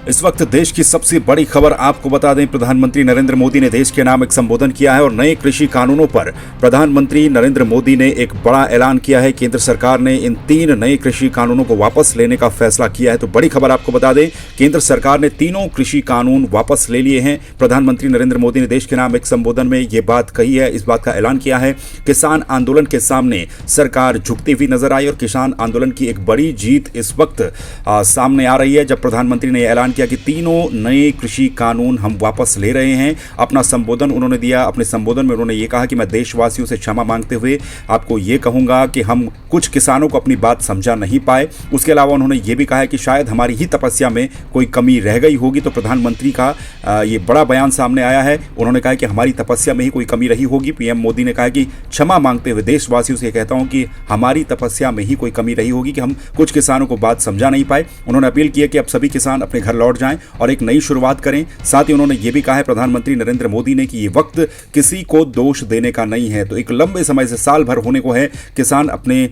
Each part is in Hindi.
इस वक्त देश की सबसे बड़ी खबर आपको बता दें, प्रधानमंत्री नरेंद्र मोदी ने देश के नाम एक संबोधन किया है और नए कृषि कानूनों पर प्रधानमंत्री नरेंद्र मोदी ने एक बड़ा ऐलान किया है। केंद्र सरकार ने इन 3 नए कृषि कानूनों को वापस लेने का फैसला किया है। तो बड़ी खबर आपको बता दें, केंद्र सरकार ने तीनों कृषि कानून वापस ले लिए हैं। प्रधानमंत्री नरेंद्र मोदी ने देश के नाम एक संबोधन में ये बात कही है, इस बात का ऐलान किया है। किसान आंदोलन के सामने सरकार झुकती हुई नजर आई और किसान आंदोलन की एक बड़ी जीत इस वक्त सामने आ रही है, जब प्रधानमंत्री ने ऐलान किया कि तीनों नए कृषि कानून हम वापस ले रहे हैं। अपना संबोधन उन्होंने दिया, अपने संबोधन में उन्होंने ये कहा कि मैं देशवासियों से क्षमा मांगते हुए आपको ये कहूंगा कि हम कुछ किसानों को अपनी बात समझा नहीं पाए। उसके अलावा उन्होंने ये भी कहा है कि शायद हमारी ही तपस्या में कोई कमी रह गई होगी। तो प्रधानमंत्री का ये बड़ा बयान सामने आया है। उन्होंने कहा कि हमारी तपस्या में ही कोई कमी रही होगी। पीएम मोदी ने कहा कि क्षमा मांगते हुए देशवासियों से कहता हूं कि हमारी तपस्या में ही कोई कमी रही होगी कि हम कुछ किसानों को बात समझा नहीं पाए। उन्होंने अपील की है कि अब सभी किसान अपने घर लौट जाएं और एक नई शुरुआत करें। साथ ही उन्होंने ये भी कहा है प्रधानमंत्री नरेंद्र मोदी ने कि ये वक्त किसी को दोष देने का नहीं है। तो एक लंबे समय से साल भर होने को है, किसान अपने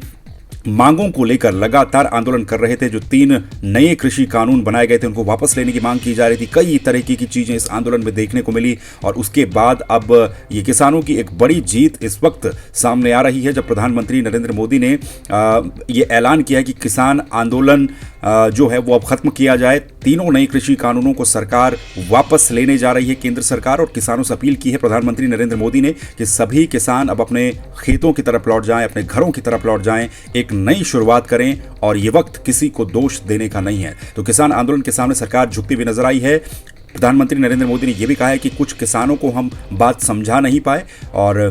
मांगों को लेकर लगातार आंदोलन कर रहे थे। जो 3 नए कृषि कानून बनाए गए थे उनको वापस लेने की मांग की जा रही थी। कई तरीके की चीजें इस आंदोलन में देखने को मिली और उसके बाद अब ये किसानों की एक बड़ी जीत इस वक्त सामने आ रही है, जब प्रधानमंत्री नरेंद्र मोदी ने ये ऐलान किया कि किसान आंदोलन जो है वो अब खत्म किया जाए। तीनों नए कृषि कानूनों को सरकार वापस लेने जा रही है, केंद्र सरकार, और किसानों से अपील की है प्रधानमंत्री नरेंद्र मोदी ने कि सभी किसान अब अपने खेतों की तरफ लौट जाएं, अपने घरों की तरफ लौट जाएं, एक नई शुरुआत करें और ये वक्त किसी को दोष देने का नहीं है। तो किसान आंदोलन के सामने सरकार झुकती हुई नजर आई है। प्रधानमंत्री नरेंद्र मोदी ने यह भी कहा है कि कुछ किसानों को हम बात समझा नहीं पाए और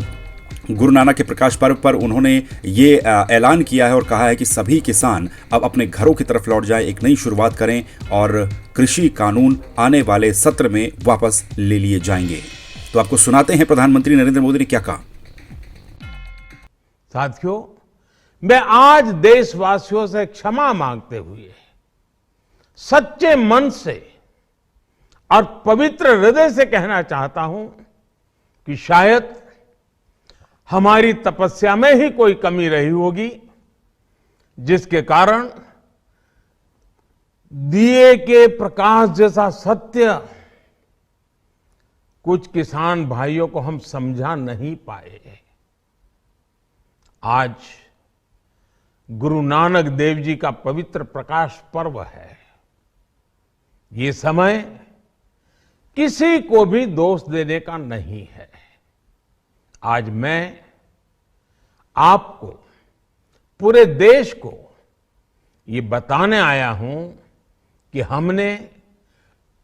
गुरु नानक के प्रकाश पर्व पर उन्होंने ये ऐलान किया है और कहा है कि सभी किसान अब अपने घरों की तरफ लौट जाएं, एक नई शुरुआत करें और कृषि कानून आने वाले सत्र में वापस ले लिए जाएंगे। तो आपको सुनाते हैं प्रधानमंत्री नरेंद्र मोदी ने क्या कहा। साथियों, मैं आज देशवासियों से क्षमा मांगते हुए सच्चे मन से और पवित्र हृदय से कहना चाहता हूं कि शायद हमारी तपस्या में ही कोई कमी रही होगी, जिसके कारण दिए के प्रकाश जैसा सत्य कुछ किसान भाइयों को हम समझा नहीं पाए। आज गुरु नानक देव जी का पवित्र प्रकाश पर्व है। ये समय किसी को भी दोष देने का नहीं है। आज मैं आपको, पूरे देश को ये बताने आया हूं कि हमने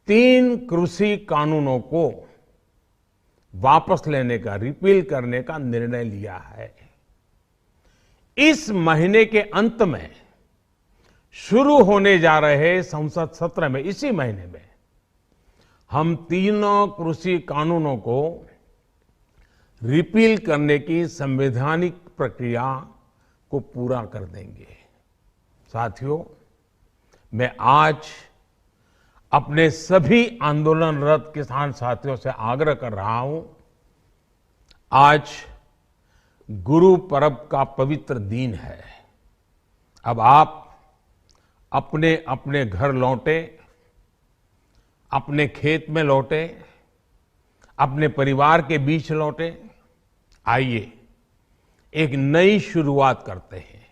3 कृषि कानूनों को वापस लेने का, रिपील करने का निर्णय लिया है। इस महीने के अंत में शुरू होने जा रहे संसद सत्र में, इसी महीने में, हम तीनों कृषि कानूनों को रिपील करने की संवैधानिक प्रक्रिया को पूरा कर देंगे। साथियों, मैं आज अपने सभी आंदोलनरत किसान साथियों से आग्रह कर रहा हूं, आज गुरु पर्व का पवित्र दिन है। अब आप अपने अपने घर लौटे, अपने खेत में लौटे, अपने परिवार के बीच लौटे। आइए एक नई शुरुआत करते हैं।